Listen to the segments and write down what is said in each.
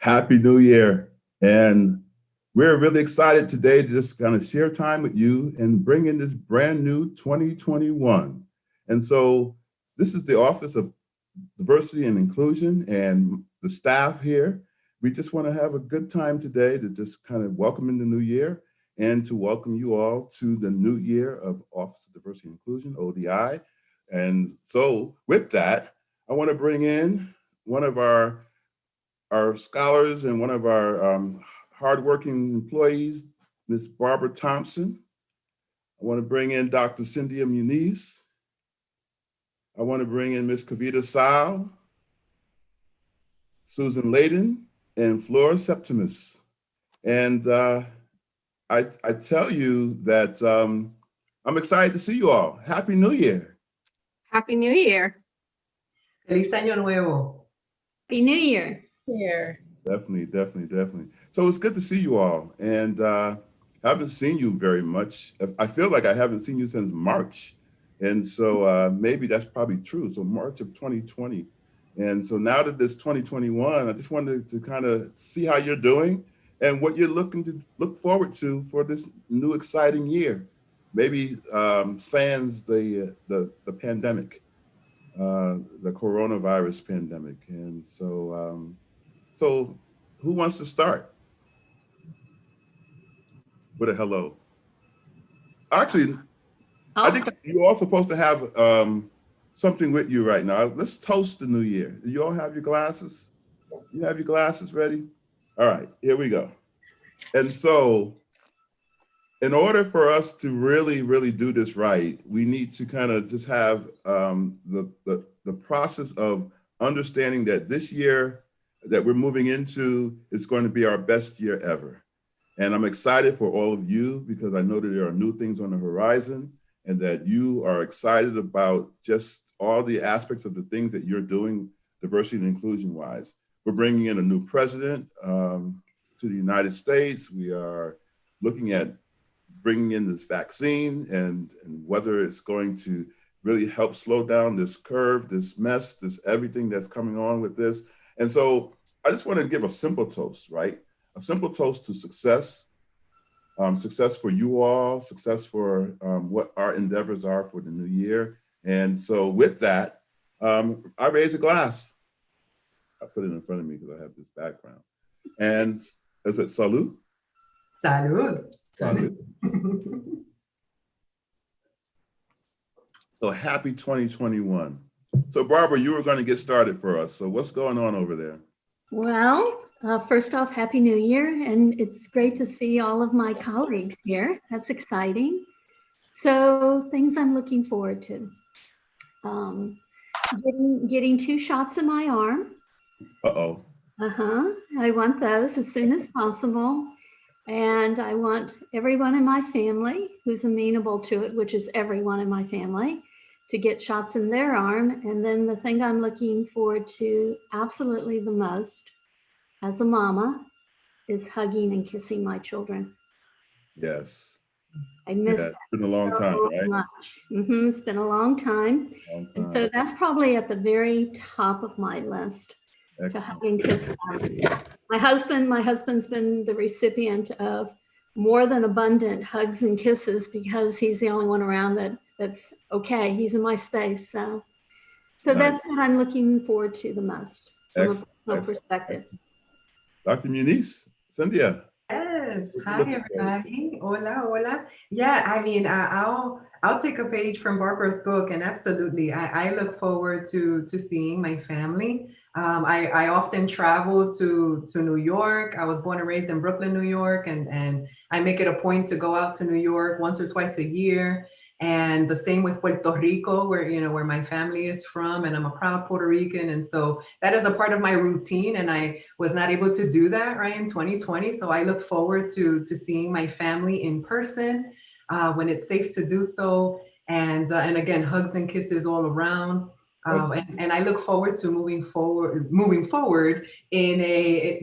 Happy New Year. And we're really excited today to just kind of share time with you and bring in this brand new 2021. And so this is the Office of Diversity and Inclusion and the staff here. We just want to have a good time today to just kind of welcome in the new year and to welcome you all to the new year of Office of Diversity and Inclusion, ODI. And so with that, I want to bring in one of our scholars and one of our hardworking employees, Ms. Barbara Thompson. I want to bring in Dr. Cyndia Muniz. I want to bring in Ms. Kavita Sawh, Susan Laden, and Flore Septimus. And I tell you that I'm excited to see you all. Happy New Year. Happy New Year. Feliz Año Nuevo. Happy New Year. Here. Definitely. So it's good to see you all. And I haven't seen you very much. I feel like I haven't seen you since March. And so maybe that's probably true. So March of 2020. And so now that it's 2021, I just wanted to kind of see how you're doing and what you're look forward to for this new exciting year. Maybe sans the pandemic, the coronavirus pandemic. And so, so who wants to start with a hello? Actually, I think you're all supposed to have something with you right now. Let's toast the new year. Do you all have your glasses? You have your glasses ready? All right, here we go. And so in order for us to really do this right, we need to kind of just have the process of understanding that this year that we're moving into is going to be our best year ever. And I'm excited for all of you because I know that there are new things on the horizon and that you are excited about just all the aspects of the things that you're doing diversity and inclusion wise. We're bringing in a new president to the United States. We are looking at bringing in this vaccine and whether it's going to really help slow down this curve, this mess, this everything that's coming on with this. And so I just want to give a simple toast, right? A simple toast to success, success for you all, success for what our endeavors are for the new year. And so with that, I raise a glass. I put it in front of me because I have this background. And is it salud? Salud. Salud. So happy 2021. So Barbara, you were going to get started for us. So what's going on over there? Well, first off, Happy New Year. And it's great to see all of my colleagues here. That's exciting. So things I'm looking forward to. Getting 2 shots in my arm. Uh-oh. I want those as soon as possible. And I want everyone in my family who's amenable to it, which is everyone in my family, to get shots in their arm. And then the thing I'm looking forward to absolutely the most as a mama is hugging and kissing my children. Yes. I miss that. It's been a long time, right? Much. It's been a long time. And so that's probably at the very top of my list. Excellent. To hug and kiss them. My husband's been the recipient of more than abundant hugs and kisses because he's the only one around that's okay. He's in my space. So nice. That's what I'm looking forward to the most from a personal perspective. Dr. Muniz, Cyndia. Yes. Hi, everybody. Hola. Yeah, I mean, I'll take a page from Barbara's book, and absolutely, I look forward to seeing my family. I often travel to New York. I was born and raised in Brooklyn, New York, and I make it a point to go out to New York once or twice a year. And the same with Puerto Rico, where my family is from, and I'm a proud Puerto Rican. And so that is a part of my routine. And I was not able to do that right in 2020. So I look forward to seeing my family in person when it's safe to do so. And again, hugs and kisses all around. And I look forward to moving forward in a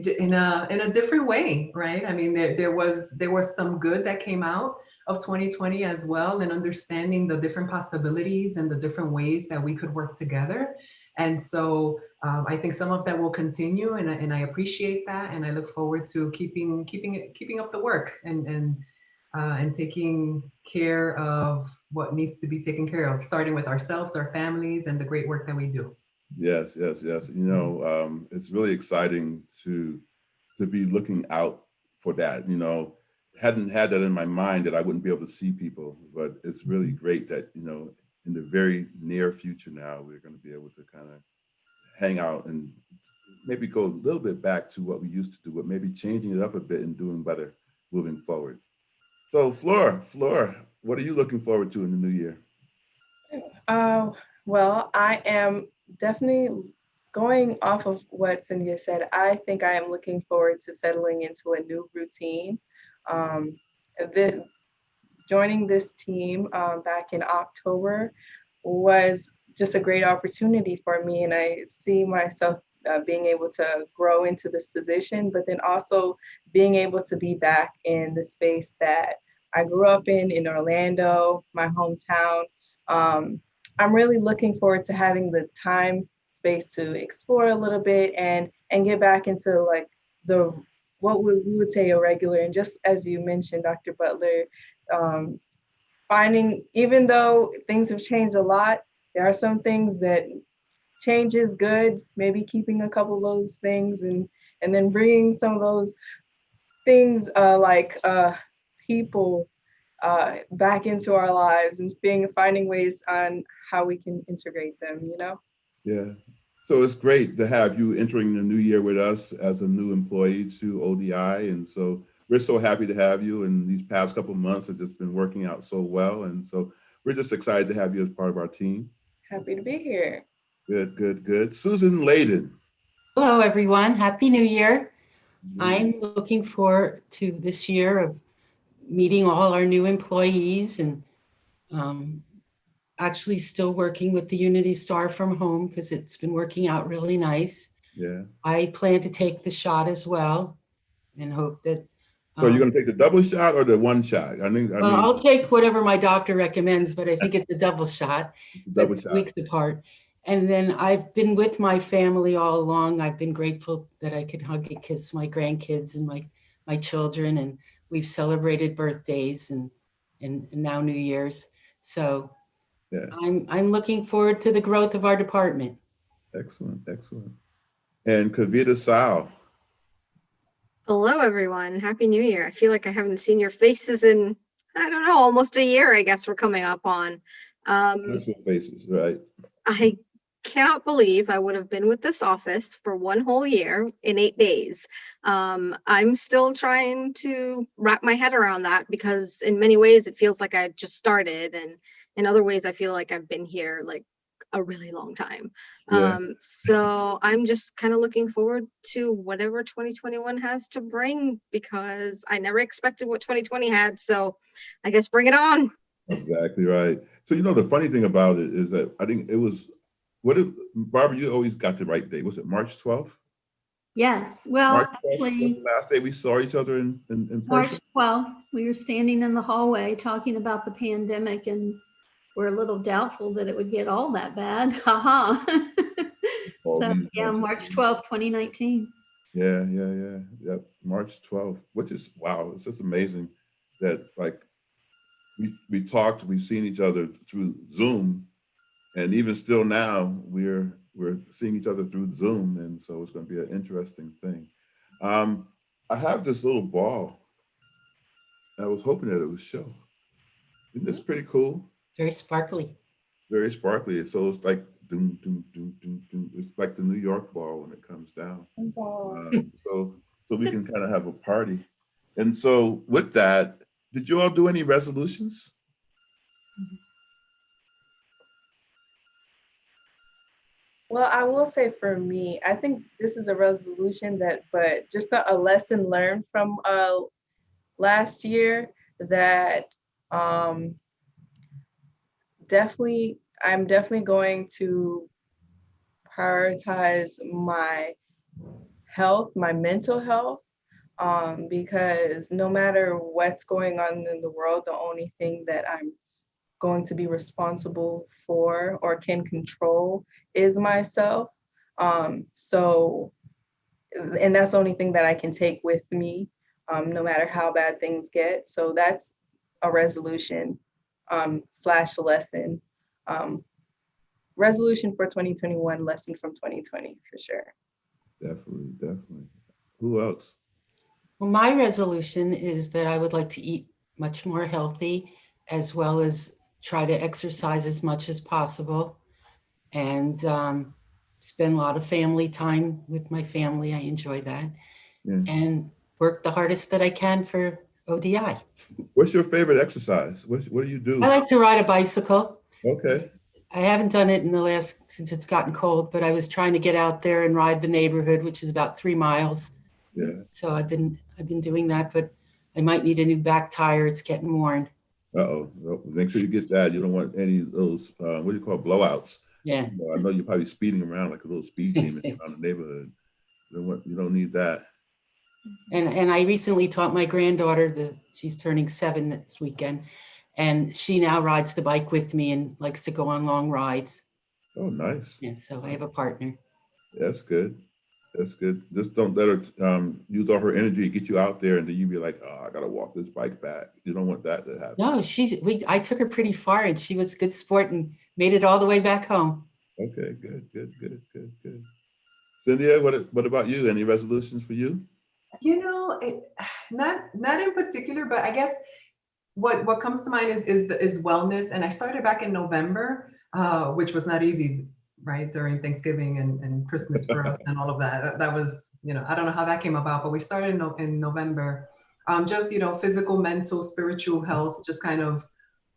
different way, right? I mean, there was some good that came out of 2020 as well, and understanding the different possibilities and the different ways that we could work together. And so I think some of that will continue, and I appreciate that, and I look forward to keeping up the work and taking care of what needs to be taken care of, starting with ourselves, our families, and the great work that we do. Yes, yes, yes. You know, it's really exciting to be looking out for that. You know, hadn't had that in my mind that I wouldn't be able to see people, but it's really great that, you know, in the very near future now, we're going to be able to kind of hang out and maybe go a little bit back to what we used to do, but maybe changing it up a bit and doing better moving forward. So Flore, what are you looking forward to in the new year? Well, I am definitely going off of what Cyndia said. I think I am looking forward to settling into a new routine. Um, this, Joining this team back in October was just a great opportunity for me, and I see myself being able to grow into this position, but then also being able to be back in the space that I grew up in Orlando, my hometown. I'm really looking forward to having the time space to explore a little bit and get back into like the we would say a regular, and just as you mentioned, Dr. Butler, finding, even though things have changed a lot, there are some things that change is good, maybe keeping a couple of those things and then bringing some of those things like people back into our lives and finding ways on how we can integrate them, you know? Yeah. So it's great to have you entering the new year with us as a new employee to ODI. And so we're so happy to have you. And these past couple of months have just been working out so well. And so we're just excited to have you as part of our team. Happy to be here. Good, good, good. Susan Laden. Hello, everyone. Happy New Year. I'm looking forward to this year of meeting all our new employees and actually still working with the Unity Star from home because it's been working out really nice. Yeah. I plan to take the shot as well and hope that. So you're going to take the double shot or the one shot? I'll take whatever my doctor recommends, but I think it's a double shot. Double shot. Weeks apart. And then I've been with my family all along. I've been grateful that I could hug and kiss my grandkids and my children, and we've celebrated birthdays and now New Year's. So yeah. I'm looking forward to the growth of our department. Excellent, excellent. And Kavita, Sawh. Hello, everyone. Happy New Year. I feel like I haven't seen your faces in, I don't know, almost a year, I guess we're coming up on. Beautiful faces, right? I cannot believe I would have been with this office for one whole year in 8 days. I'm still trying to wrap my head around that because in many ways it feels like I just started, and in other ways I feel like I've been here like a really long time. Yeah. So I'm just kind of looking forward to whatever 2021 has to bring because I never expected what 2020 had. So I guess bring it on. Exactly right. So, you know, the funny thing about it is that I think it was, Barbara, you always got the right date. Was it March 12th? Yes. Well, March 12th actually, was the last day we saw each other in person. March 12th, we were standing in the hallway talking about the pandemic, and we're a little doubtful that it would get all that bad. Haha. So, yeah, March 12th, 2019. Yeah. Yep. March 12th, which is, wow, it's just amazing that like we talked, we've seen each other through Zoom, and even still now we're seeing each other through Zoom, and so it's going to be an interesting thing. I have this little ball. I was hoping that it would show. Isn't this pretty cool? Very sparkly. Very sparkly. So it's like doom, doom, doom, doom, doom. It's like the New York ball when it comes down. So we can kind of have a party. And so with that, did you all do any resolutions? Well, I will say for me, I think this is a resolution but just a lesson learned from last year that I'm definitely going to prioritize my health, my mental health, because no matter what's going on in the world, the only thing that I'm going to be responsible for or can control is myself. So, and that's the only thing that I can take with me, no matter how bad things get. So that's a resolution slash lesson. Resolution for 2021, lesson from 2020 for sure. Definitely, definitely. Who else? Well, my resolution is that I would like to eat much more healthy, as well as try to exercise as much as possible, and spend a lot of family time with my family. I enjoy that. Yeah. And work the hardest that I can for ODI. What's your favorite exercise? What do you do? I like to ride a bicycle. Okay. I haven't done it in the last, since it's gotten cold, but I was trying to get out there and ride the neighborhood, which is about 3 miles. Yeah. So I've been doing that, but I might need a new back tire. It's getting worn. Uh-oh. Well, make sure you get that. You don't want any of those, what do you call blowouts? Yeah. You know, I know you're probably speeding around like a little speed demon around the neighborhood. You don't need that. And I recently taught my granddaughter, she's turning 7 this weekend, and she now rides the bike with me and likes to go on long rides. Oh, nice. Yeah, so I have a partner. That's good. That's good. Just don't let her use all her energy to get you out there, and then you be like, oh, I gotta walk this bike back. You don't want that to happen. No, I took her pretty far, and she was a good sport and made it all the way back home. Okay, good. Cyndia, what about you? Any resolutions for you? You know, not in particular, but I guess what comes to mind is wellness. And I started back in November, which was not easy, right? During Thanksgiving and Christmas for us and all of that. That was, you know, I don't know how that came about, but we started in November. Just, you know, physical, mental, spiritual health, just kind of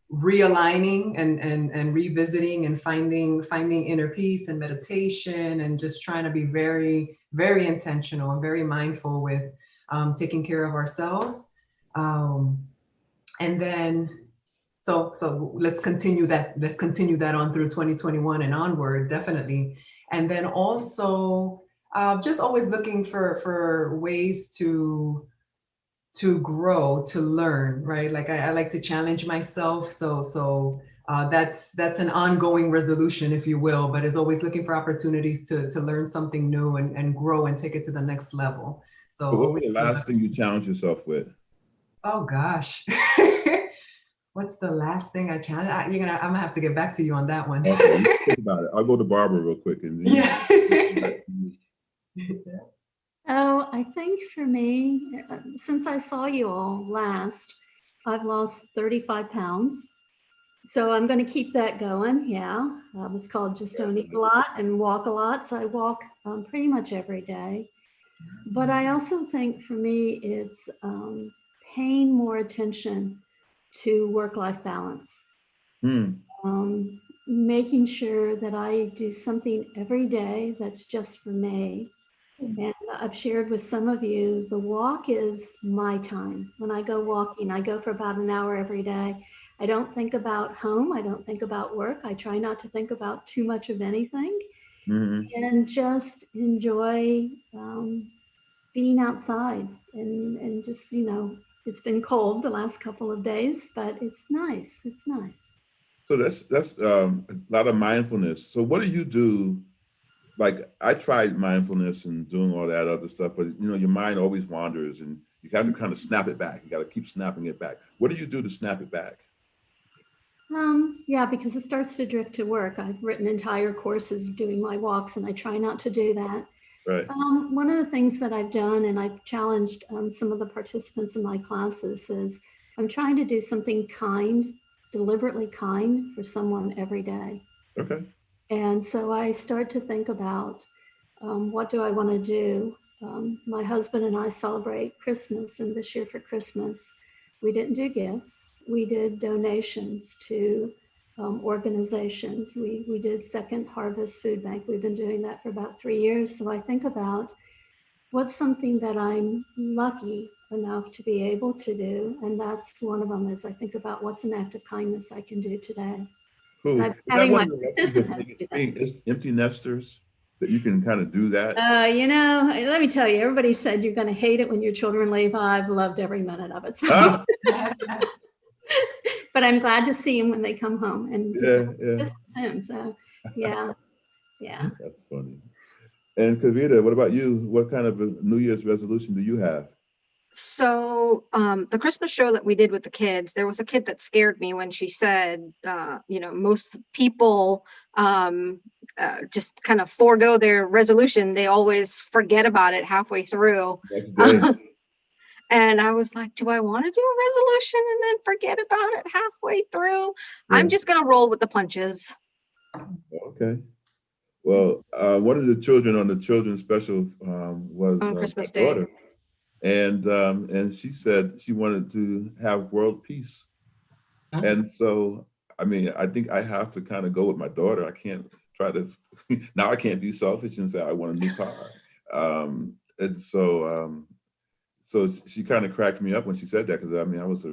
realigning and revisiting and finding inner peace and meditation, and just trying to be very, very intentional and very mindful with taking care of ourselves. And then, so let's continue that on through 2021 and onward, definitely. And then also just always looking for ways to grow, to learn, right? Like I like to challenge myself. So that's an ongoing resolution, if you will, but is always looking for opportunities to learn something new and grow and take it to the next level. So what was the last thing you challenged yourself with? Oh gosh. What's the last thing I challenged? I'm gonna have to get back to you on that one. Okay, think about it. I'll go to Barbara real quick and then Yeah. Oh, I think for me, since I saw you all last, I've lost 35 pounds. So I'm going to keep that going. Yeah. It's called Just Don't Eat a Lot and Walk a Lot. So I walk pretty much every day. But I also think for me, it's paying more attention to work-life balance. Making sure that I do something every day that's just for me. And I've shared with some of you, the walk is my time. When I go walking, I go for about an hour every day. I don't think about home. I don't think about work. I try not to think about too much of anything, and just enjoy being outside and just, you know, it's been cold the last couple of days, but it's nice. It's nice. So that's a lot of mindfulness. So what do you do? Like I tried mindfulness and doing all that other stuff, but you know, your mind always wanders and you have to kind of snap it back. You got to keep snapping it back. What do you do to snap it back? Yeah, because it starts to drift to work. I've written entire courses doing my walks, and I try not to do that. Right. One of the things that I've done, and I've challenged some of the participants in my classes, is I'm trying to do something kind, deliberately kind for someone every day. Okay. And so I start to think about what do I want to do? My husband and I celebrate Christmas, and this year for Christmas, we didn't do gifts. We did donations to organizations. We did Second Harvest Food Bank. We've been doing that for about 3 years. So I think about what's something that I'm lucky enough to be able to do. And that's one of them, is I think about what's an act of kindness I can do today. Cool. I'm Is that having one my of the lessons of participants do that. being empty nesters, that you can kind of do that? You know, let me tell you, everybody said you're going to hate it when your children leave. I've loved every minute of it. So. But I'm glad to see them when they come home and Yeah. soon. So yeah. That's funny. And Kavita, what about you? What kind of a New Year's resolution do you have? So the Christmas show that we did with the kids, there was a kid that scared me when she said, most people just kind of forego their resolution. They always forget about it halfway through. Next day. And I was like, do I want to do a resolution and then forget about it halfway through? I'm just going to roll with the punches. Okay. Well, one of the children on the children's special was On Christmas my Day. daughter. And she said she wanted to have world peace. Oh. And so, I mean, I think I have to kind of go with my daughter. I can't try to, now I can't be selfish and say I want a new car. And so she kind of cracked me up when she said that, because I mean, I was,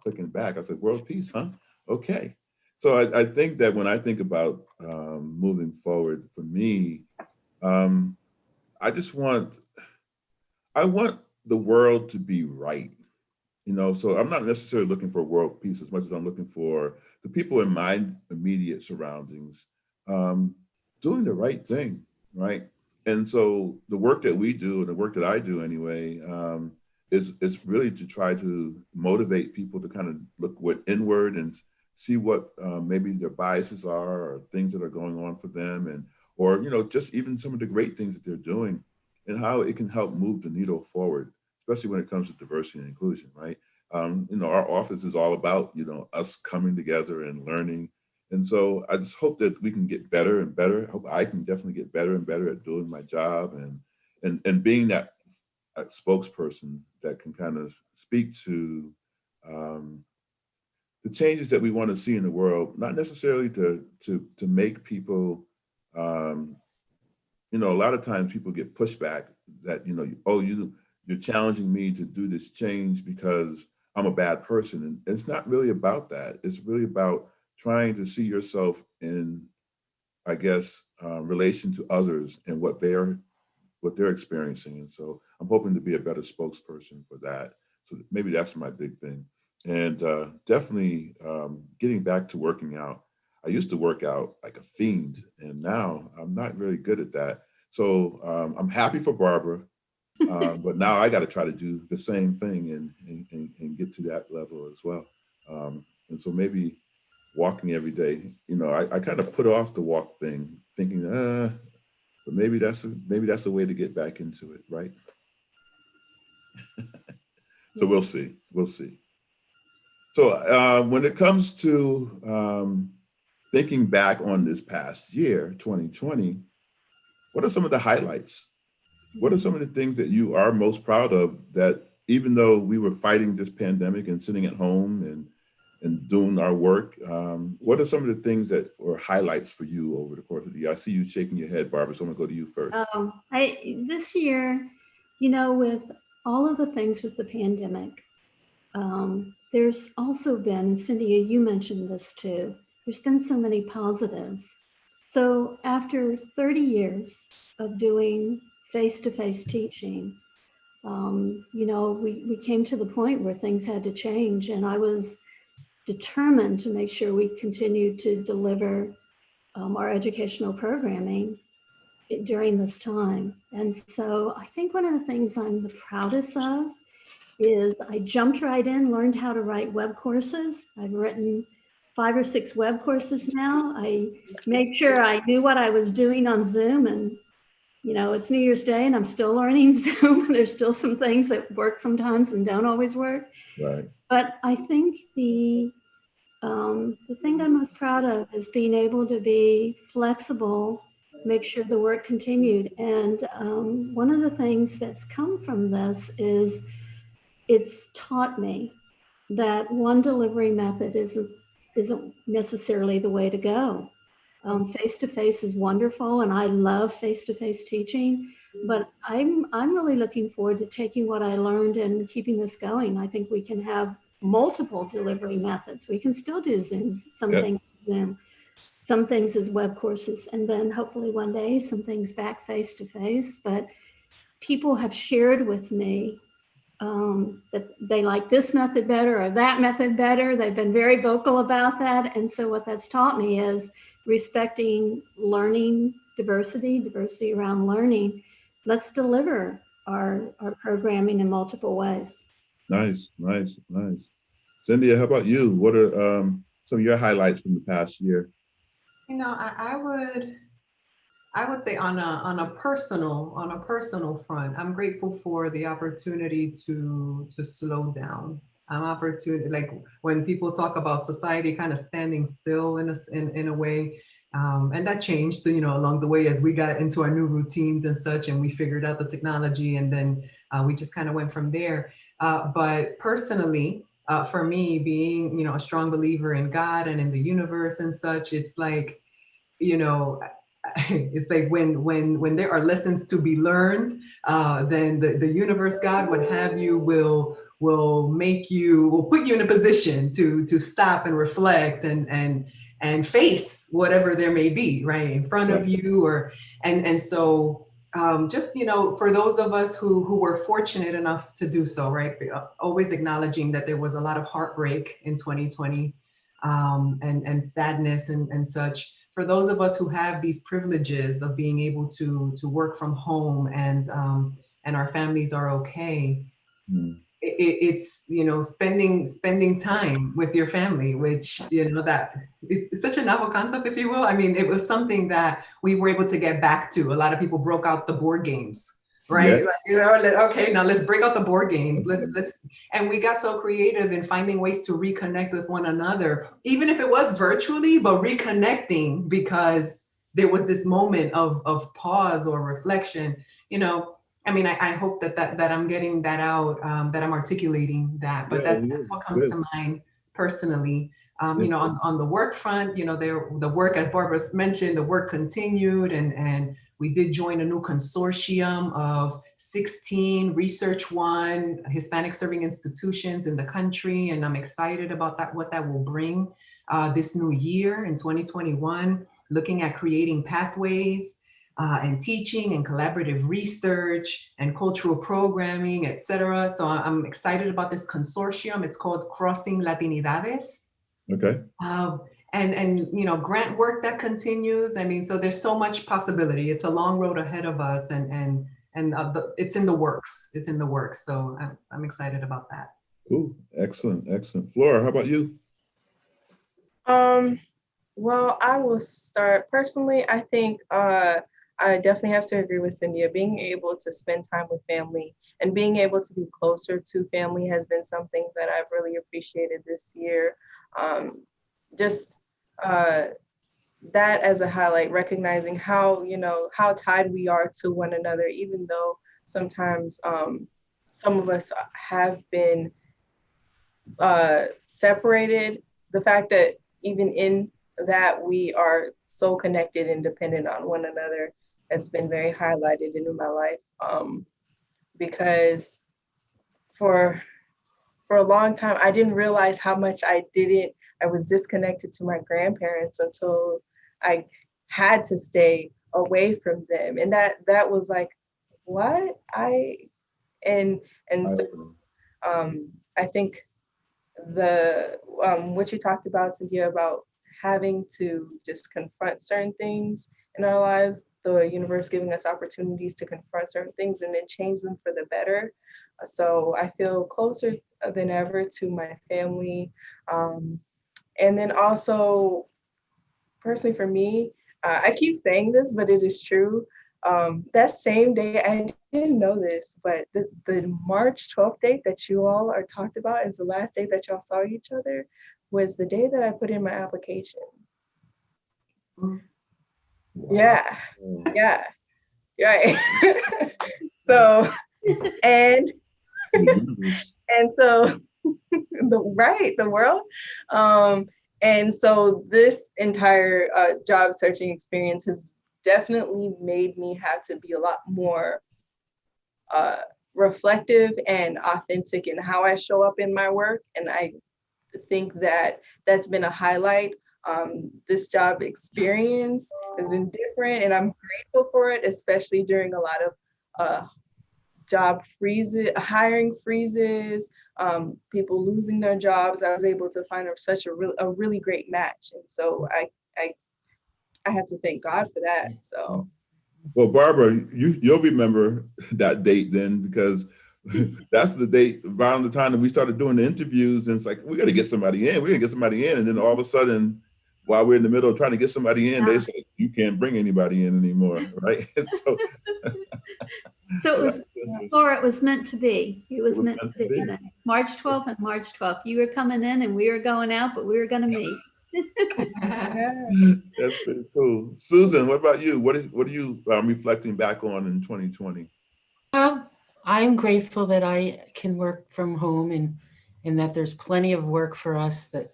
clicking back. I said, world peace, huh? Okay. So I think that when I think about moving forward for me, I want the world to be right. So I'm not necessarily looking for world peace as much as I'm looking for the people in my immediate surroundings doing the right thing, right? And so the work that we do, and the work that I do anyway, is really to try to motivate people to kind of look inward and see what maybe their biases are, or things that are going on for them, or just even some of the great things that they're doing, and how it can help move the needle forward, especially when it comes to diversity and inclusion, right? Our office is all about, us coming together and learning. And so I just hope that we can get better and better. I hope I can definitely get better and better at doing my job and being that spokesperson that can kind of speak to the changes that we want to see in the world, not necessarily to make people, a lot of times people get pushback that, you're challenging me to do this change because I'm a bad person. And it's not really about that. It's really about trying to see yourself in, I guess, relation to others and what they're experiencing. And so I'm hoping to be a better spokesperson for that. So maybe that's my big thing. And definitely getting back to working out. I used to work out like a fiend, and now I'm not really good at that. So I'm happy for Barbara, but now I got to try to do the same thing and get to that level as well. And so maybe walking every day, I kind of put off the walk thing, thinking, but maybe that's the way to get back into it, right? So we'll see. So when it comes to thinking back on this past year, 2020, what are some of the highlights? What are some of the things that you are most proud of, that even though we were fighting this pandemic and sitting at home and doing our work, what are some of the things that were highlights for you over the course of the year? I see you shaking your head, Barbara, so I'm gonna go to you first. This year, with all of the things with the pandemic, there's also been, Cyndia, you mentioned this too, there's been so many positives. So after 30 years of doing face-to-face teaching, we came to the point where things had to change, and I was determined to make sure we continued to deliver our educational programming during this time. And so I think one of the things I'm the proudest of is I jumped right in, learned how to write web courses. I've written 5 or 6 web courses now. I made sure I knew what I was doing on Zoom, and it's New Year's Day and I'm still learning Zoom. There's still some things that work sometimes and don't always work. Right. But I think the thing I'm most proud of is being able to be flexible, make sure the work continued. And one of the things that's come from this is it's taught me that one delivery method isn't necessarily the way to go. Face-to-face is wonderful, and I love face-to-face teaching, but I'm really looking forward to taking what I learned and keeping this going. I think we can have multiple delivery methods. We can still do Zooms, things Zoom, some things as web courses, and then hopefully one day some things back face-to-face. But people have shared with me that they like this method better or that method better. They've been very vocal about that. And so what that's taught me is respecting learning diversity around learning. Let's deliver our programming in multiple ways. Nice, nice, nice. Cyndia, how about you? What are some of your highlights from the past year? You know, I would say on a personal front, I'm grateful for the opportunity to slow down. Like when people talk about society kind of standing still in a way, and that changed, you know, along the way as we got into our new routines and such, and we figured out the technology, and then we just kind of went from there. But personally, for me, being, you know, a strong believer in God and in the universe and such, it's like, you know, it's like when there are lessons to be learned, then the universe, God, what have you, will put you in a position to stop and reflect and face whatever there may be right in front of you, or and so just, you know, for those of us who were fortunate enough to do so, right, always acknowledging that there was a lot of heartbreak in 2020, and sadness and such. For those of us who have these privileges of being able to work from home and our families are okay, it's, you know, spending time with your family, which, you know, that is such a novel concept, if you will. I mean, it was something that we were able to get back to. A lot of people broke out the board games, right? Yes. Like, you know, okay, now let's break out the board games. Let's, and we got so creative in finding ways to reconnect with one another, even if it was virtually, but reconnecting because there was this moment of pause or reflection, you know. I mean, I hope that I'm getting that out, that I'm articulating that, but that's what comes to mind personally. You know, on the work front, you know, the work, as Barbara mentioned, the work continued, and we did join a new consortium of 16 Research One Hispanic serving institutions in the country, and I'm excited about that, what that will bring this new year in 2021, looking at creating pathways and teaching and collaborative research and cultural programming, et cetera. So I'm excited about this consortium. It's called Crossing Latinidades. Okay. And you know, grant work that continues. I mean, so there's so much possibility. It's a long road ahead of us, and it's in the works. It's in the works. So I'm excited about that. Cool. Excellent. Excellent. Flore, how about you? Well, I will start personally. I think I definitely have to agree with Cyndia. Being able to spend time with family and being able to be closer to family has been something that I've really appreciated this year. That as a highlight, recognizing how, you know, how tied we are to one another, even though sometimes some of us have been separated. The fact that even in that we are so connected and dependent on one another has been very highlighted in my life, because for a long time I didn't realize how much I was disconnected to my grandparents until I had to stay away from them, and that was like, what? So I think what you talked about, Cyndia, about having to just confront certain things in our lives, the universe giving us opportunities to confront certain things and then change them for the better. So I feel closer than ever to my family. And then also, personally for me, I keep saying this, but it is true. That same day, I didn't know this, but the March 12th date that you all are talked about is the last day that y'all saw each other, was the day that I put in my application. Yeah, yeah, right. So, and so, the world. And so this entire job searching experience has definitely made me have to be a lot more reflective and authentic in how I show up in my work. And I think that that's been a highlight. This job experience has been different, and I'm grateful for it, especially during a lot of job freezes, hiring freezes, people losing their jobs. I was able to find a really great match. And so I have to thank God for that. So. Well, Barbara, you'll remember that date then, because that's the date around the time that we started doing the interviews, and it's like, we got to get somebody in. We're gonna get somebody in, and then all of a sudden, while we're in the middle of trying to get somebody in, they say you can't bring anybody in anymore, right? So, So it was, Flore, it was meant to be. It was meant to be. March 12th and March 12th. You were coming in and we were going out, but we were going to meet. That's pretty cool. Susan, what about you? What are you reflecting back on in 2020? I'm grateful that I can work from home and that there's plenty of work for us, that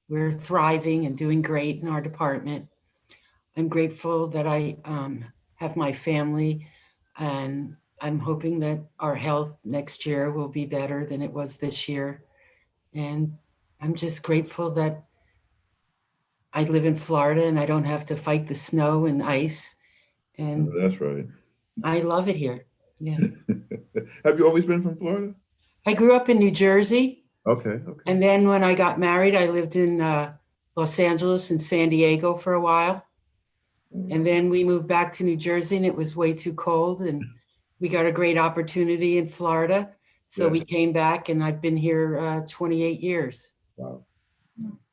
we're thriving and doing great in our department. I'm grateful that I have my family, and I'm hoping that our health next year will be better than it was this year. And I'm just grateful that I live in Florida and I don't have to fight the snow and ice. And that's right. I love it here. Yeah. Have you always been from Florida? I grew up in New Jersey. Okay. And then when I got married, I lived in Los Angeles and San Diego for a while. And then we moved back to New Jersey and it was way too cold. And we got a great opportunity in Florida. So we came back and I've been here 28 years. Wow.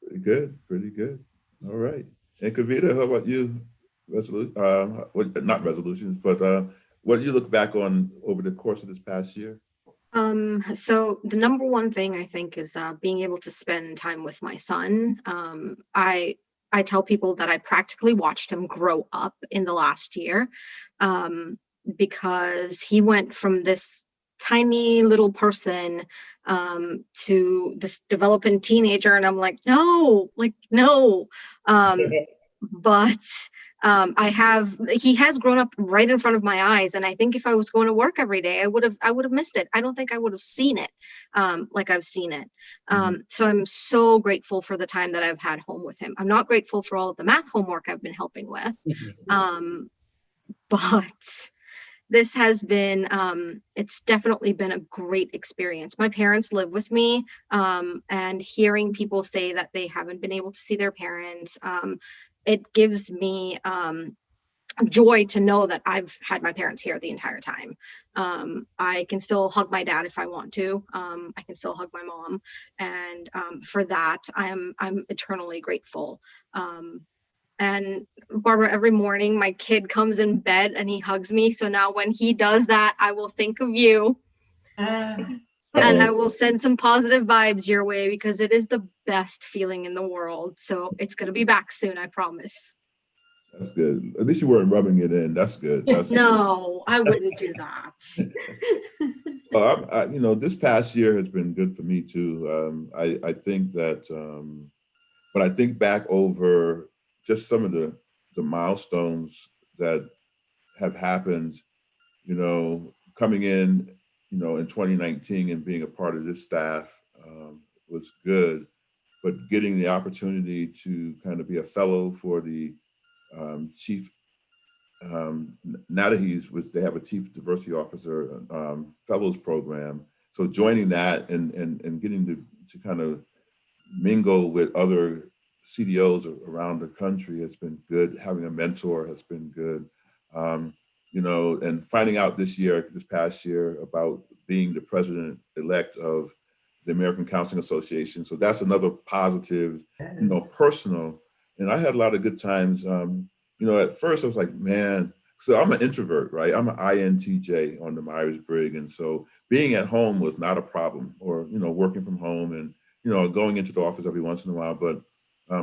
Pretty good. Pretty good. All right. And Kavita, how about you? Not resolutions, but what do you look back on over the course of this past year? So the number one thing I think is being able to spend time with my son. I tell people that I practically watched him grow up in the last year, because he went from this tiny little person to this developing teenager, and I'm like, no. But he has grown up right in front of my eyes, and I think if I was going to work every day, I would have missed it. I don't think I would have seen it like I've seen it. So I'm so grateful for the time that I've had home with him. I'm not grateful for all of the math homework I've been helping with, but this has been it's definitely been a great experience. My parents live with me, and hearing people say that they haven't been able to see their parents, it gives me joy to know that I've had my parents here the entire time. I can still hug my dad if I want to. I can still hug my mom, and for that, I'm eternally grateful. And Barbara, every morning my kid comes in bed and he hugs me. So now when he does that, I will think of you. And I will send some positive vibes your way, because it is the best feeling in the world. So it's going to be back soon, I promise. That's good. At least you weren't rubbing it in. That's good. No, I wouldn't do that. Well, this past year has been good for me too. I think that when I think back over just some of the milestones that have happened, coming in, in 2019 and being a part of this staff was good, but getting the opportunity to kind of be a fellow for the chief, now that they have a chief diversity officer fellows program. So joining that and getting to kind of mingle with other CDOs around the country has been good. Having a mentor has been good. And finding out this past year about being the president-elect of the American Counseling Association. So that's another positive, personal. And I had a lot of good times. At first I was like, man, so I'm an introvert, right? I'm an INTJ on the Myers-Briggs. And so being at home was not a problem, or, working from home and, going into the office every once in a while. But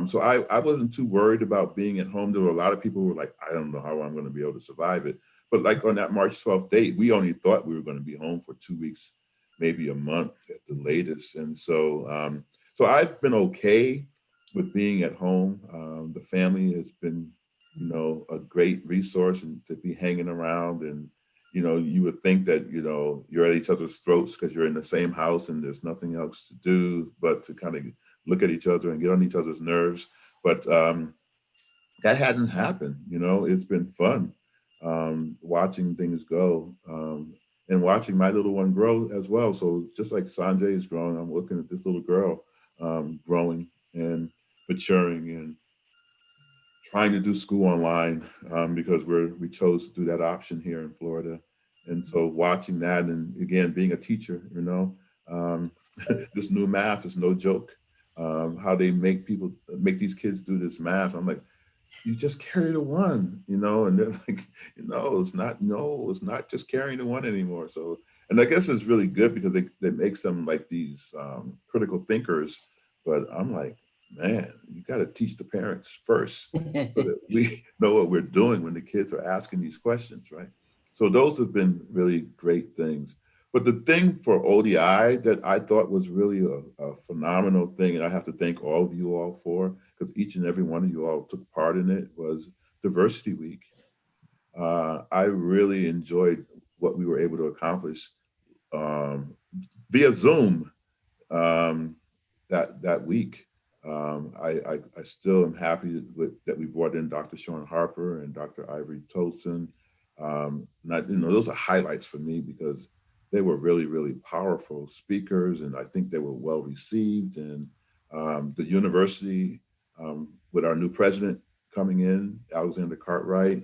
so I wasn't too worried about being at home. There were a lot of people who were like, I don't know how I'm going to be able to survive it. But like on that March 12th date, we only thought we were going to be home for 2 weeks, maybe a month at the latest. And so, so I've been okay with being at home. The family has been, a great resource and to be hanging around. And, you would think that, you're at each other's throats because you're in the same house and there's nothing else to do but to kind of look at each other and get on each other's nerves. But that hadn't happened. It's been fun watching things go. and watching my little one grow as well. So just like Sanjay is growing, I'm looking at this little girl growing and maturing and trying to do school online because we chose to do that option here in Florida. And so watching that, and again, being a teacher, you know, this new math is no joke. How they make these kids do this math. I'm like, you just carry the one, you know, and they're like, it's not just carrying the one anymore. So, and I guess it's really good because it makes them like these critical thinkers. But I'm like, man, you got to teach the parents first so that we know what we're doing when the kids are asking these questions, right? So those have been really great things. But the thing for ODI that I thought was really a phenomenal thing, and I have to thank all of you all for, because each and every one of you all took part in it, was Diversity Week. I really enjoyed what we were able to accomplish via Zoom that week. I still am happy that we brought in Dr. Sean Harper and Dr. Ivory Thompson. Those are highlights for me because they were really, really powerful speakers, and I think they were well received. And the university, with our new president coming in, Alexander Cartwright,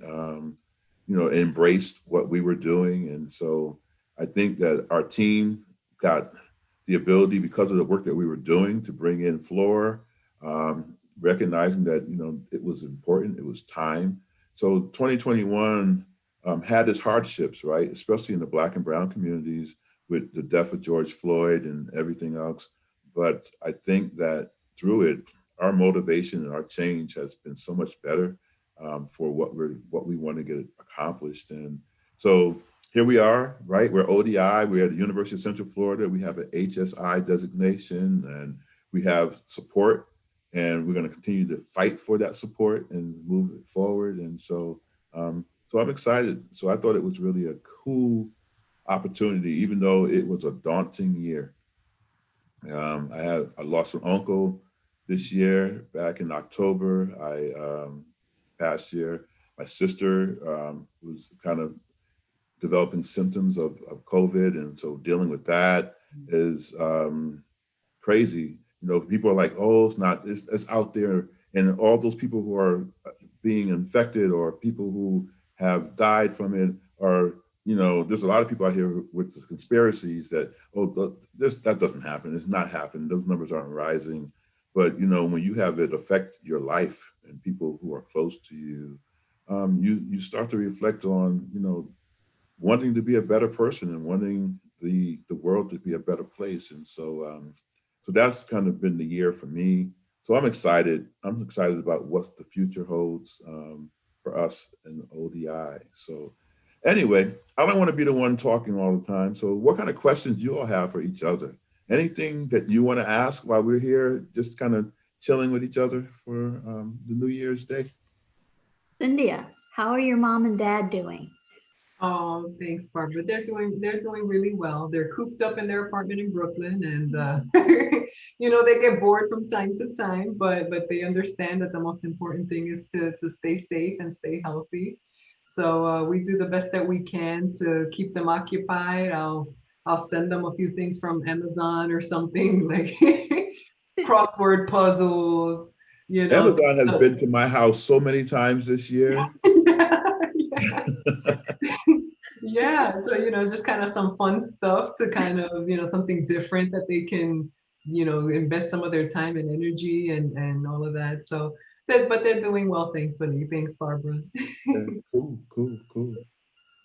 embraced what we were doing. And so I think that our team got the ability, because of the work that we were doing, to bring in Flore, recognizing that, it was important, it was time. So 2021 had its hardships, right? Especially in the Black and brown communities with the death of George Floyd and everything else. But I think that through it, our motivation and our change has been so much better for what we want to get accomplished. And so here we are, right? We're ODI, we're at the University of Central Florida. We have an HSI designation and we have support, and we're going to continue to fight for that support and move it forward. And so, so I'm excited. So I thought it was really a cool opportunity, even though it was a daunting year. I lost an uncle this year back in October. Past year, my sister was kind of developing symptoms of COVID. And so dealing with that is crazy. People are like, oh, it's out there. And all those people who are being infected or people who have died from it are, there's a lot of people out here with the conspiracies that, that doesn't happen. It's not happening. Those numbers aren't rising. But, when you have it affect your life and people who are close to you, you start to reflect on, wanting to be a better person and wanting the world to be a better place. And so, so that's kind of been the year for me. So I'm excited. I'm excited about what the future holds for us in ODI. So anyway, I don't want to be the one talking all the time. So what kind of questions do you all have for each other? Anything that you want to ask while we're here, just kind of chilling with each other for the New Year's Day? Cyndia, how are your mom and dad doing? Oh, thanks, Barbara. They're doing really well. They're cooped up in their apartment in Brooklyn, and they get bored from time to time, but they understand that the most important thing is to stay safe and stay healthy. So we do the best that we can to keep them occupied. I'll send them a few things from Amazon or something, like crossword puzzles. Amazon has been to my house so many times this year. Yeah, so just kind of some fun stuff to kind of something different that they can invest some of their time and energy and all of that. So but they're doing well, thankfully. Thanks, Barbara. Okay, cool.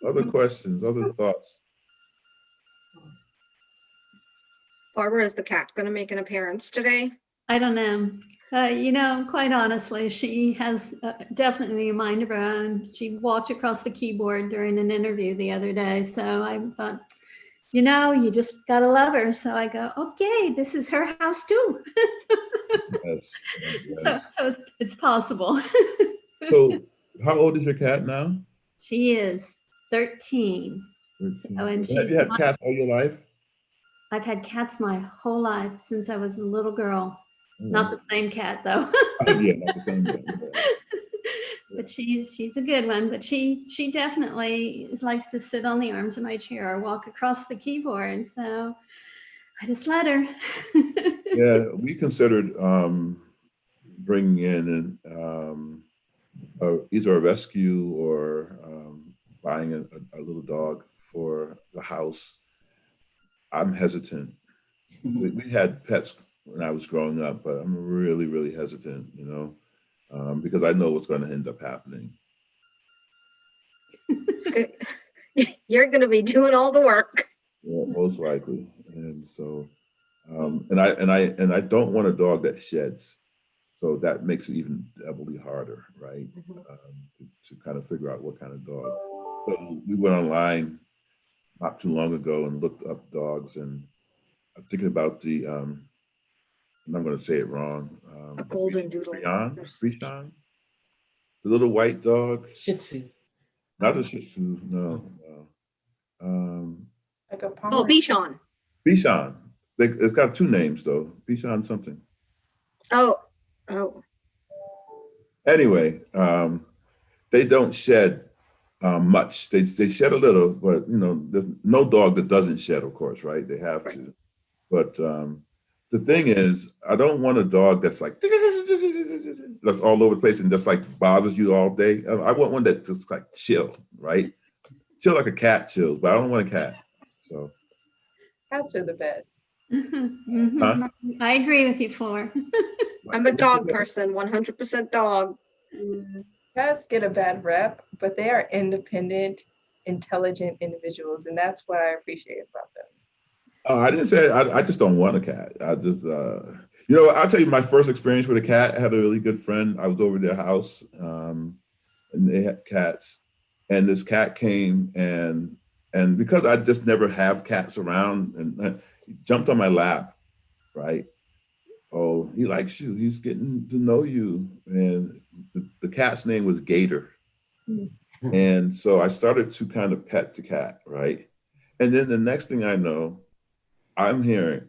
Other questions, other thoughts? Barbara, is the cat going to make an appearance today? I don't know. Quite honestly, she has definitely a mind of her own. She walked across the keyboard during an interview the other day. So I thought, you just got to love her. So I go, okay, this is her house too. Yes. So it's possible. So how old is your cat now? She is 13. 13. So, and Have you had cats all your life? I've had cats my whole life since I was a little girl. Not the same cat though. Yeah, not the same cat. but she's a good one. But she definitely likes to sit on the arms of my chair or walk across the keyboard. So I just let her. Yeah, we considered bringing in either a rescue or buying a little dog for the house. I'm hesitant. We had pets when I was growing up, but I'm really, really hesitant, you know, because I know what's going to end up happening. It's good. You're going to be doing all the work. Yeah, most likely. And so, and I don't want a dog that sheds. So that makes it even doubly harder, right? To kind of figure out what kind of dog. So we went online not too long ago and looked up dogs, and I'm thinking about the, and I'm going to say it wrong. A golden doodle. Krishan, the little white dog. Shih Tzu. Not a Shih Tzu, no. Like a Oh, Bichon. Bichon. It's got two names though. Bichon something. Oh. Anyway, they don't shed much. They shed a little, but you know, there's no dog that doesn't shed, of course, right? They have to. But the thing is, I don't want a dog that's like that's all over the place and just like bothers you all day. I want one that just like chill, right? Chill like a cat chills, but I don't want a cat. So cats are the best. Huh? I agree with you, Flore. I'm a dog person, 100% dog. Cats get a bad rep, but they are independent, intelligent individuals, and that's what I appreciate about them. I didn't say I just don't want a cat. I just you know, I'll tell you my first experience with a cat. I had a really good friend. I was over their house, and they had cats, and this cat came and because I just never have cats around, and he jumped on my lap, right? Oh, he likes you. He's getting to know you, and the cat's name was Gator, and so I started to kind of pet the cat, right? And then the next thing I know, I'm hearing,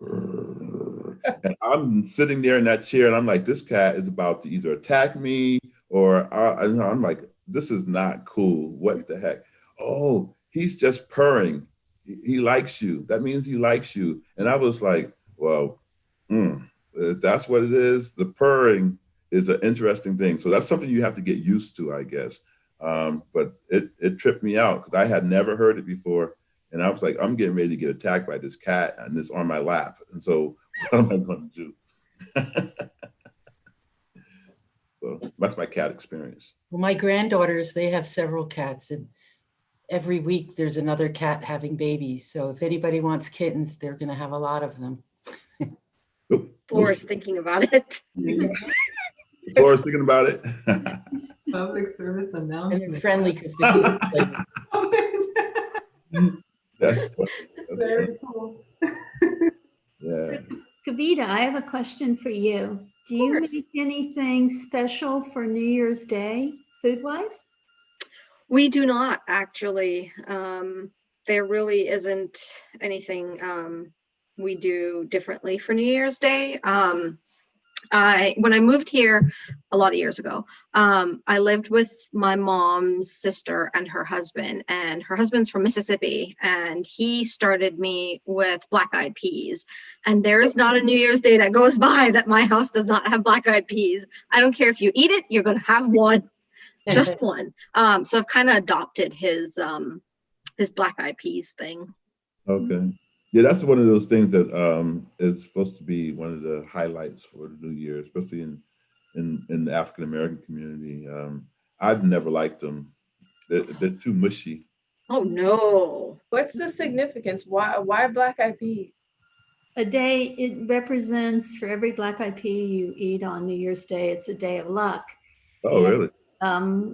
and I'm sitting there in that chair, and I'm like, this cat is about to either attack me or I'm like, this is not cool. What the heck? Oh, he's just purring. He likes you. That means he likes you. And I was like, well, if that's what it is. The purring is an interesting thing. So that's something you have to get used to, I guess. But it tripped me out because I had never heard it before. And I was like, I'm getting ready to get attacked by this cat and it's on my lap. And so what am I going to do? So that's my cat experience. Well, my granddaughters, they have several cats, and every week there's another cat having babies. So if anybody wants kittens, they're going to have a lot of them. Flore's thinking about it. Flore's thinking about it. Public service And announcement. they're friendly. That's funny. That's Very funny. cool. Yeah. Kavita, I have a question for you. Do you course. make anything special for New Year's Day, food-wise? We do not actually. There really isn't anything we do differently for New Year's Day. When I moved here a lot of years ago, I lived with my mom's sister and her husband's from Mississippi, and he started me with black-eyed peas. And there is not a New Year's Day that goes by that my house does not have black-eyed peas. I don't care if you eat it, you're going to have one, just one. So I've kind of adopted his black-eyed peas thing. Okay. Yeah, that's one of those things that is supposed to be one of the highlights for the New Year, especially in the African American community. I've never liked them. They're too mushy. Oh no! What's the significance? Why black-eyed peas? A day, it represents for every black-eyed pea you eat on New Year's Day, it's a day of luck. Oh, And, really?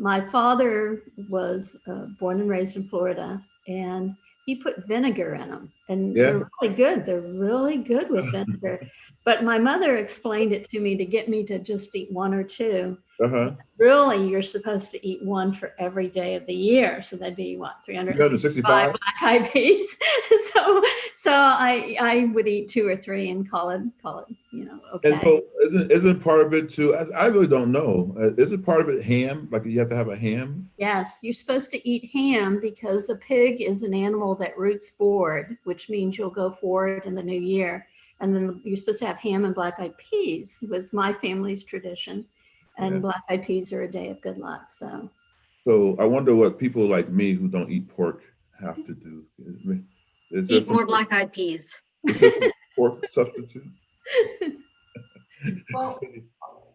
my father was born and raised in Florida, and he put vinegar in them. And Yeah. they're really good. They're really good with vinegar. But my mother explained it to me to get me to just eat one or two. Uh-huh. Really, you're supposed to eat one for every day of the year. So that'd be what, 365 black eyed peas. so I would eat 2 or 3 and call it, okay. And so isn't part of it too, I really don't know, isn't part of it ham? Like you have to have a ham? Yes, you're supposed to eat ham because a pig is an animal that roots forward, which means you'll go forward in the new year. And then you're supposed to have ham and black eyed peas was my family's tradition. And black eyed peas are a day of good luck. So I wonder what people like me who don't eat pork have to do. Eat more black eyed peas. Pork substitute? Well,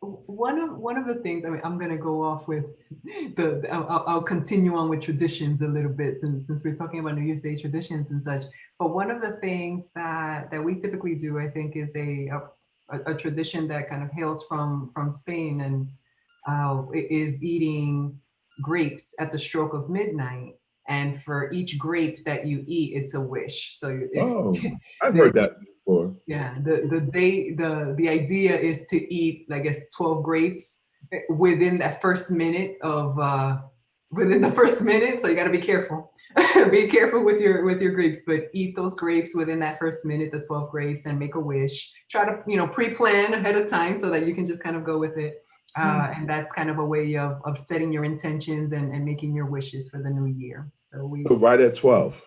one of the things, I mean, I'm going to go off with I'll continue on with traditions a little bit since we're talking about New Year's Day traditions and such. But one of the things that we typically do, I think, is a tradition that kind of hails from Spain, and is eating grapes at the stroke of midnight. And for each grape that you eat, it's a wish. So I've heard that before. Yeah, the idea is to eat, I guess, 12 grapes within that first minute of within the first minute. So you got to be careful. Be careful with your grapes, but eat those grapes within that first minute, the 12 grapes, and make a wish. Try to pre-plan ahead of time so that you can just kind of go with it. And that's kind of a way of setting your intentions and making your wishes for the new year. So right at 12.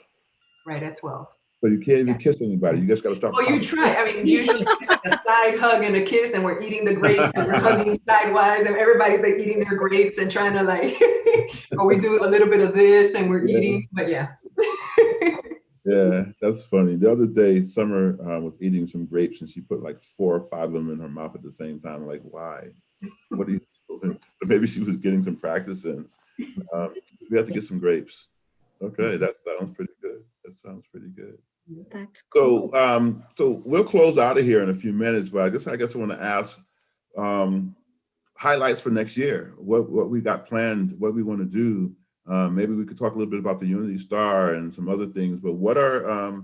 Right at 12. So you can't even kiss anybody. You just got to start. Well, you try. I mean, usually a side hug and a kiss, and we're eating the grapes, and we're hugging sidewise, and everybody's like eating their grapes and trying to like, or we do a little bit of this, and we're eating. But yeah. Yeah, that's funny. The other day, Summer was eating some grapes, and she put like 4 or 5 of them in her mouth at the same time. I'm like, why? What are you doing? But maybe she was getting some practice in. We have to get some grapes. Okay, that sounds pretty good. That sounds pretty good. That's cool. So we'll close out of here in a few minutes, but I guess I want to ask highlights for next year. What we got planned, what we want to do. Maybe we could talk a little bit about the Unity Star and some other things. But what are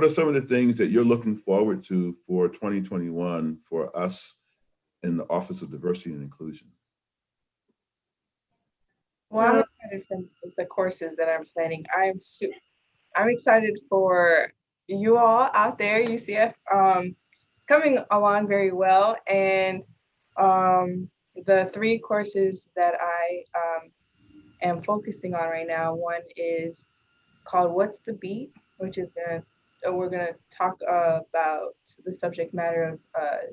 some of the things that you're looking forward to for 2021 for us in the Office of Diversity and Inclusion? Well, I'm excited for the courses that I'm planning. I'm excited for you all out there, UCF. It's coming along very well, and the 3 courses that I am focusing on right now. One is called "What's the Beat," which is we're gonna talk about the subject matter of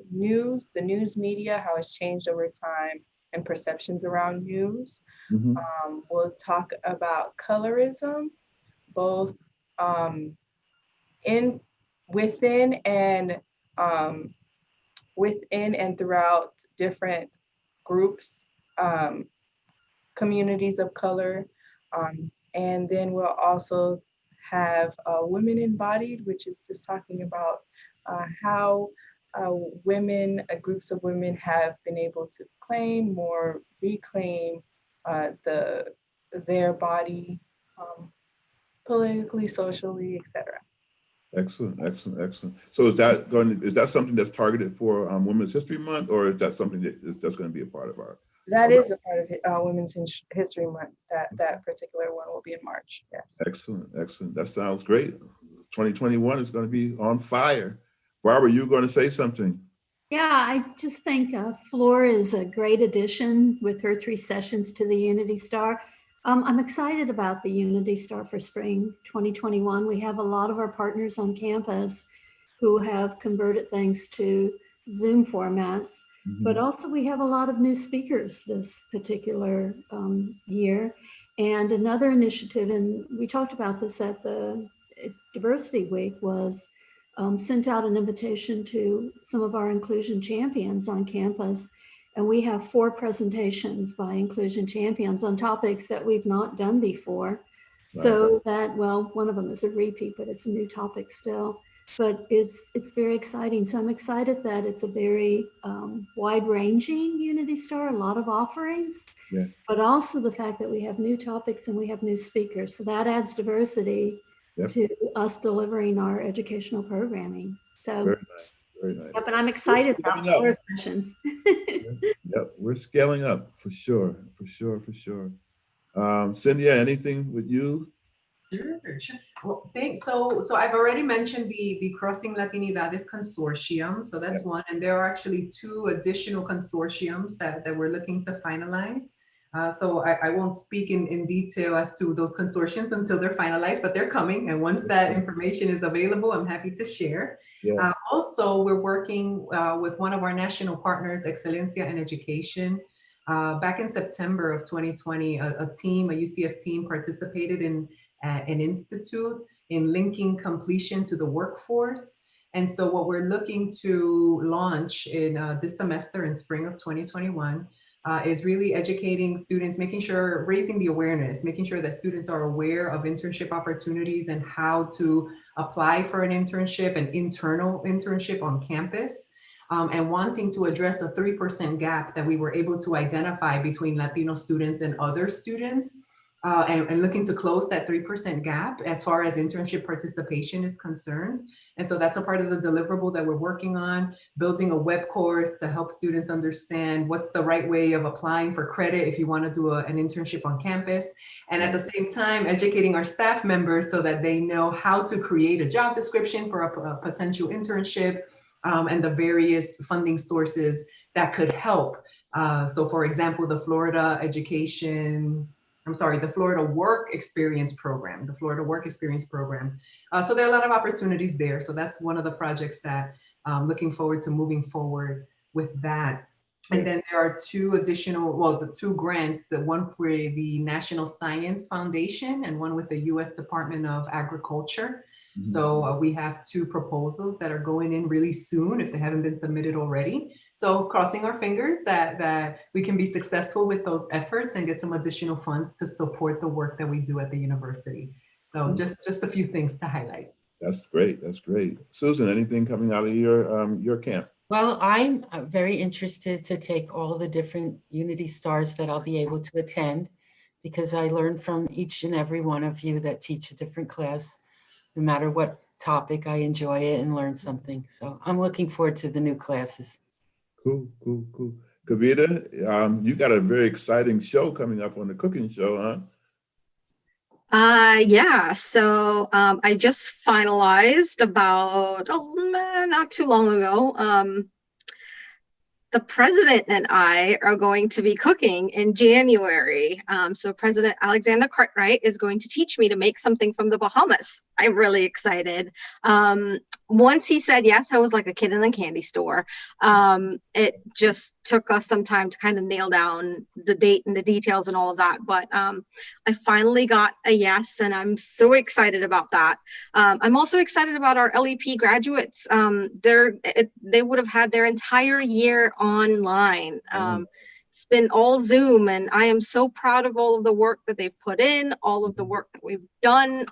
news, the news media, how it's changed over time, and perceptions around news. Mm-hmm. We'll talk about colorism, both within and throughout different groups, communities of color, and then we'll also have Women Embodied, which is just talking about how women, groups of women have been able to reclaim their body, politically, socially, etc. Excellent. So is that something that's targeted for Women's History Month, or is that something that's going to be a part of our? That is a part of Women's History Month. That particular one will be in March. Yes. Excellent. That sounds great. 2021 is going to be on fire. Barbara, you were going to say something. Yeah, I just think Flore is a great addition with her 3 sessions to the Unity Star. I'm excited about the Unity Star for spring 2021. We have a lot of our partners on campus who have converted things to Zoom formats, but also we have a lot of new speakers this particular year. And another initiative, and we talked about this at the Diversity Week, was sent out an invitation to some of our inclusion champions on campus. And we have 4 presentations by inclusion champions on topics that we've not done before. Right. So that, well, one of them is a repeat, but it's a new topic still. But it's very exciting. So I'm excited that it's a very wide-ranging Unity Star, a lot of offerings, but also the fact that we have new topics and we have new speakers. So that adds diversity Yep. to us delivering our educational programming. So, Very nice. Very nice. yeah, but I'm excited about scaling up. more sessions. Yep, we're scaling up for sure, for sure, for sure. Cyndia, anything with you? Sure, sure. Well, thanks. So I've already mentioned the Crossing Latinidades Consortium. So that's one, and there are actually 2 additional consortiums that we're looking to finalize. So I won't speak in detail as to those consortiums until they're finalized, but they're coming. And once that information is available, I'm happy to share. Yeah. Also, we're working with one of our national partners, Excelencia in Education. Back in September of 2020, a UCF team participated in an institute in linking completion to the workforce. And so what we're looking to launch in this semester in spring of 2021 is really educating students, raising the awareness, making sure that students are aware of internship opportunities and how to apply for an internship, an internal internship on campus. And wanting to address a 3% gap that we were able to identify between Latino students and other students. And looking to close that 3% gap as far as internship participation is concerned. And so that's a part of the deliverable that we're working on, building a web course to help students understand what's the right way of applying for credit if you want to do an internship on campus. And at the same time, educating our staff members so that they know how to create a job description for a potential internship and the various funding sources that could help. So for example, the Florida Work Experience Program, So there are a lot of opportunities there. So that's one of the projects that I'm looking forward to moving forward with that. And then there are 2 additional, the 2 grants, the one for the National Science Foundation and one with the U.S. Department of Agriculture. So we have 2 proposals that are going in really soon if they haven't been submitted already. So crossing our fingers that we can be successful with those efforts and get some additional funds to support the work that we do at the university. So just a few things to highlight. That's great. That's great. Susan, anything coming out of your camp? Well, I'm very interested to take all the different Unity Stars that I'll be able to attend, because I learn from each and every one of you that teach a different class. No matter what topic, I enjoy it and learn something. So I'm looking forward to the new classes. Cool, cool, cool. Kavita, you got a very exciting show coming up on the cooking show, huh? Yeah, so I just finalized about not too long ago. The president and I are going to be cooking in January. So President Alexander Cartwright is going to teach me to make something from the Bahamas. I'm really excited. Once he said yes, I was like a kid in a candy store. It just took us some time to kind of nail down the date and the details and all of that. But I finally got a yes, and I'm so excited about that. I'm also excited about our LEP graduates. They would have had their entire year online. It's been all Zoom, and I am so proud of all of the work that they've put in, all of the work that we've done.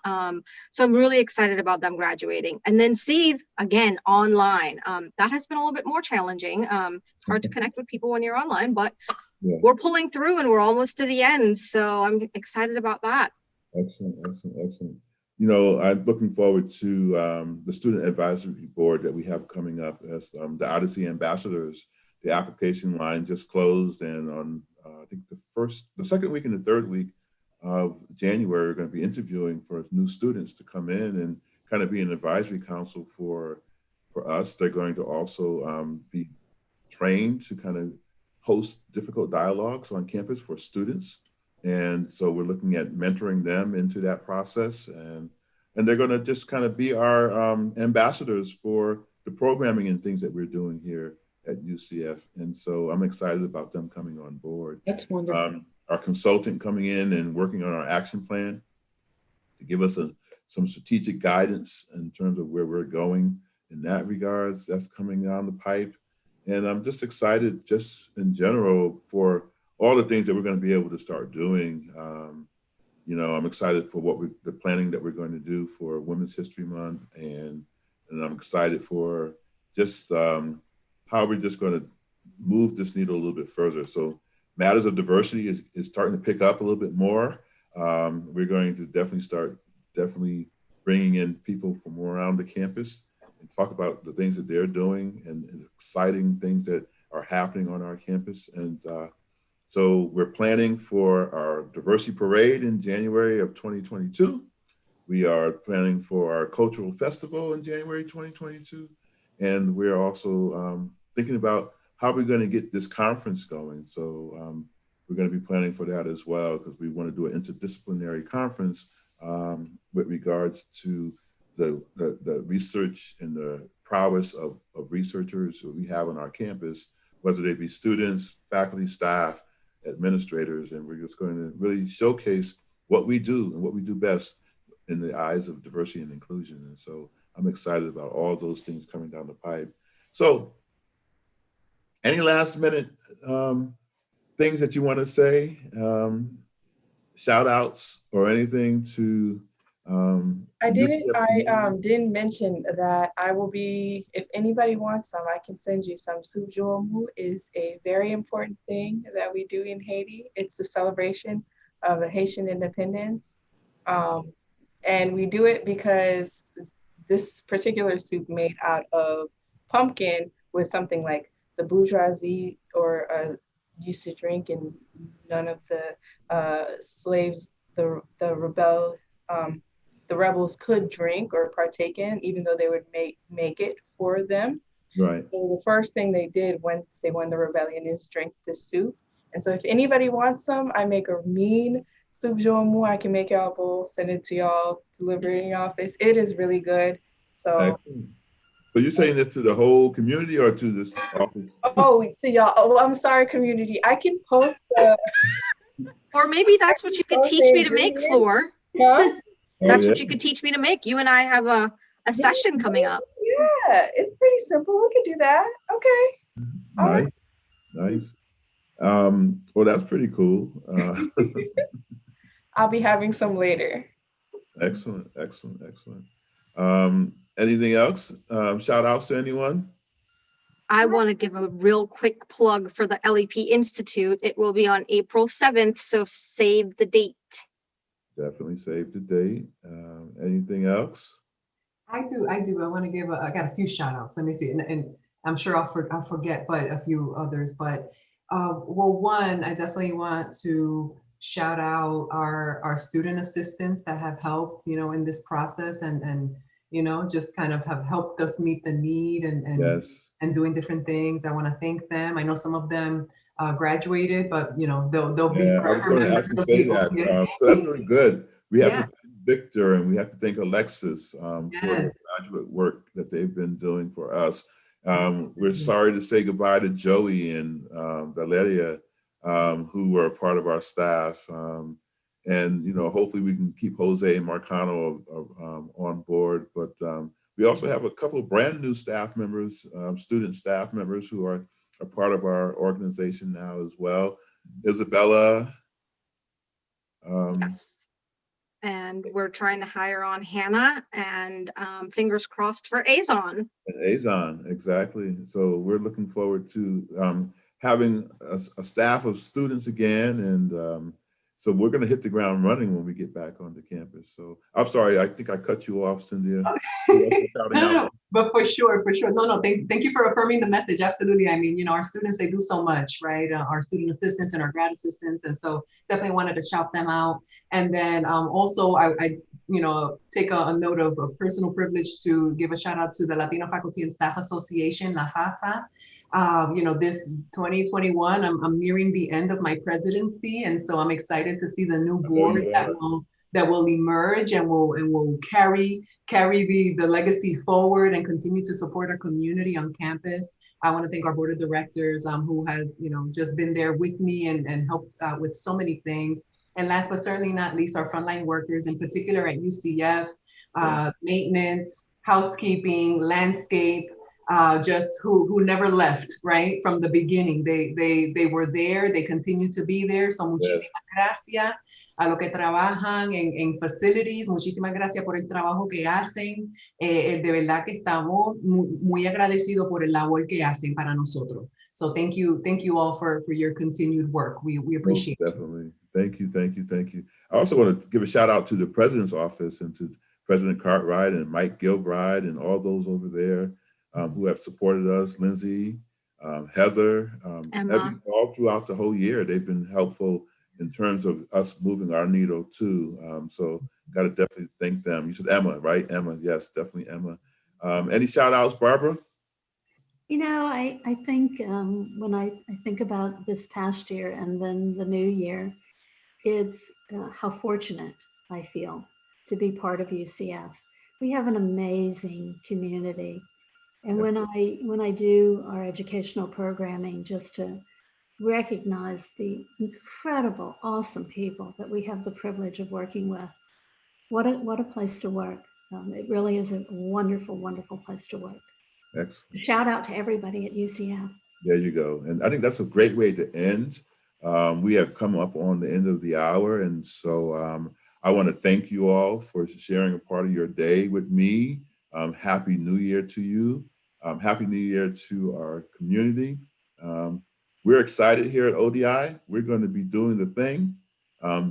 So I'm really excited about them graduating. And then Steve, again, online. That has been a little bit more challenging. It's hard to connect with people when you're online, but we're pulling through and we're almost to the end. So I'm excited about that. Excellent, excellent, excellent. You know, I'm looking forward to the student advisory board that we have coming up as the Odyssey ambassadors. The application line just closed, and on I think the second week and the third week of January, we're going to be interviewing for new students to come in and kind of be an advisory council for us. They're going to also be trained to kind of host difficult dialogues on campus for students. And so we're looking at mentoring them into that process, and they're going to just kind of be our ambassadors for the programming and things that we're doing here at UCF. And so I'm excited about them coming on board. That's wonderful. Our consultant coming in and working on our action plan to give us some strategic guidance in terms of where we're going in that regards. That's coming down the pipe. And I'm just excited just in general for all the things that we're going to be able to start doing. You know, I'm excited for the planning that we're going to do for Women's History Month. And I'm excited for just how we're just going to move this needle a little bit further. So matters of diversity is starting to pick up a little bit more. We're going to definitely bringing in people from around the campus and talk about the things that they're doing and exciting things that are happening on our campus. And so we're planning for our diversity parade in January of 2022. We are planning for our cultural festival in January 2022. And we're also thinking about how we're going to get this conference going. So we're going to be planning for that as well, because we want to do an interdisciplinary conference with regards to the research and the prowess of researchers that we have on our campus, whether they be students, faculty, staff, administrators, and we're just going to really showcase what we do and what we do best in the eyes of diversity and inclusion. And so I'm excited about all those things coming down the pipe. So any last minute things that you want to say, shout outs or anything to I didn't mention that I will be, if anybody wants some, I can send you some. Subjuomu is a very important thing that we do in Haiti. It's the celebration of the Haitian independence. And we do it because this particular soup made out of pumpkin was something like the bourgeoisie or used to drink, and none of the slaves, the rebels could drink or partake in, even though they would make it for them. Right. So the first thing they did once they won the rebellion is drink this soup. And so if anybody wants some, I make a mean soup jomu. I can make y'all a bowl, send it to y'all, deliver it in your office. It is really good. So. Excellent. So you're saying this to the whole community or to this office? Oh, to y'all. Oh, I'm sorry, community. I can post the. Or maybe that's what you could teach me to make, Flore. Huh? That's what you could teach me to make. You and I have a session coming up. Yeah, it's pretty simple. We could do that. Okay. Nice. Nice. Well, that's pretty cool. I'll be having some later. Excellent, excellent, excellent. Anything else? Shout outs to anyone? I want to give a real quick plug for the LEP Institute. It will be on April 7th, so save the date. Definitely save the date. Anything else? I do. I want to give I got a few shout outs. Let me see. And I'm sure I'll forget, but a few others. But well, one, I definitely want to shout out our student assistants that have helped, in this process and just kind of have helped us meet the need and Yes. and doing different things. I want to thank them. I know some of them graduated, but they'll be Yeah, I was forever going to members actually of say the that. ODI. So that's really good. We have Yeah. to thank Victor and we have to thank Alexis for Yes. the graduate work that they've been doing for us. We're sorry to say goodbye to Joey and Valeria, who were a part of our staff. And hopefully we can keep Jose and Marcano on board. But we also have a couple of brand new staff members, student staff members who are a part of our organization now as well. Isabella. Yes. And we're trying to hire on Hannah, and fingers crossed for Azon. Azon, exactly. So we're looking forward to having a staff of students again. And so we're going to hit the ground running when we get back onto campus. So I'm sorry, I think I cut you off, Cyndia. No, but for sure. No, thank you for affirming the message. Absolutely. I mean, our students, they do so much, right? Our student assistants and our grad assistants. And so definitely wanted to shout them out. And then also I take a note of a personal privilege to give a shout out to the Latino Faculty and Staff Association, La FASA. This 2021, I'm nearing the end of my presidency. And so I'm excited to see the new board that will emerge and will carry the legacy forward and continue to support our community on campus. I want to thank our board of directors who has just been there with me and helped with so many things. And last but certainly not least, our frontline workers, in particular at UCF, maintenance, housekeeping, landscape, just who never left, right? From the beginning, they were there, they continue to be there. So muchísimas gracias a los que trabajan en facilities, muchísimas gracias por el trabajo que hacen. De verdad que estamos muy agradecidos por el labor que hacen para nosotros. So thank you all for your continued work. We appreciate it. Definitely. Thank you. I also want to give a shout out to the President's office and to President Cartwright and Mike Gilbride and all those over there who have supported us, Lindsay, Heather, Emma. all throughout the whole year. They've been helpful in terms of us moving our needle too. So got to definitely thank them. You said Emma, right? Emma, yes, definitely Emma. Any shout outs, Barbara? You know, I think when I think about this past year and then the new year, it's how fortunate I feel to be part of UCF. We have an amazing community. And Yep. when I do our educational programming, just to recognize the incredible, awesome people that we have the privilege of working with, what a place to work. It really is a wonderful, wonderful place to work. Excellent. Shout out to everybody at UCF. There you go. And I think that's a great way to end. We have come up on the end of the hour. And so I want to thank you all for sharing a part of your day with me. Happy New Year to you. Happy New Year to our community. We're excited here at ODI. We're going to be doing the thing.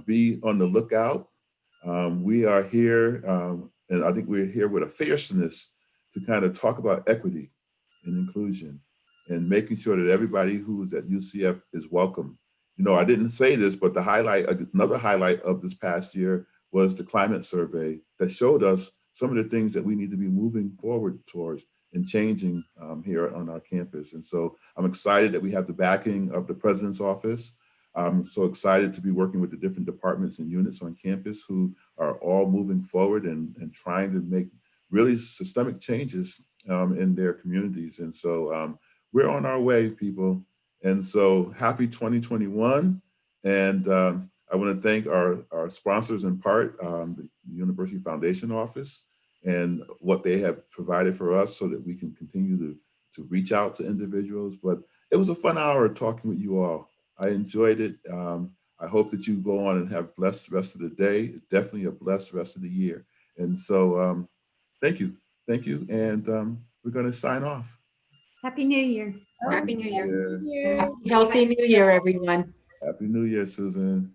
Be on the lookout. We are here, and I think we're here with a fierceness to kind of talk about equity and inclusion and making sure that everybody who's at UCF is welcome. You know, I didn't say this, but another highlight of this past year was the climate survey that showed us some of the things that we need to be moving forward towards and changing here on our campus. And so I'm excited that we have the backing of the President's Office. I'm so excited to be working with the different departments and units on campus who are all moving forward and trying to make really systemic changes in their communities. And so we're on our way, people. And so happy 2021. And I want to thank our sponsors in part, the University Foundation Office, and what they have provided for us so that we can continue to reach out to individuals. But it was a fun hour talking with you all. I enjoyed it. I hope that you go on and have a blessed rest of the day. Definitely a blessed rest of the year. And so thank you. Thank you. And we're going to sign off. Happy New Year. Happy New Year. Healthy New Year, everyone. Happy New Year, Susan.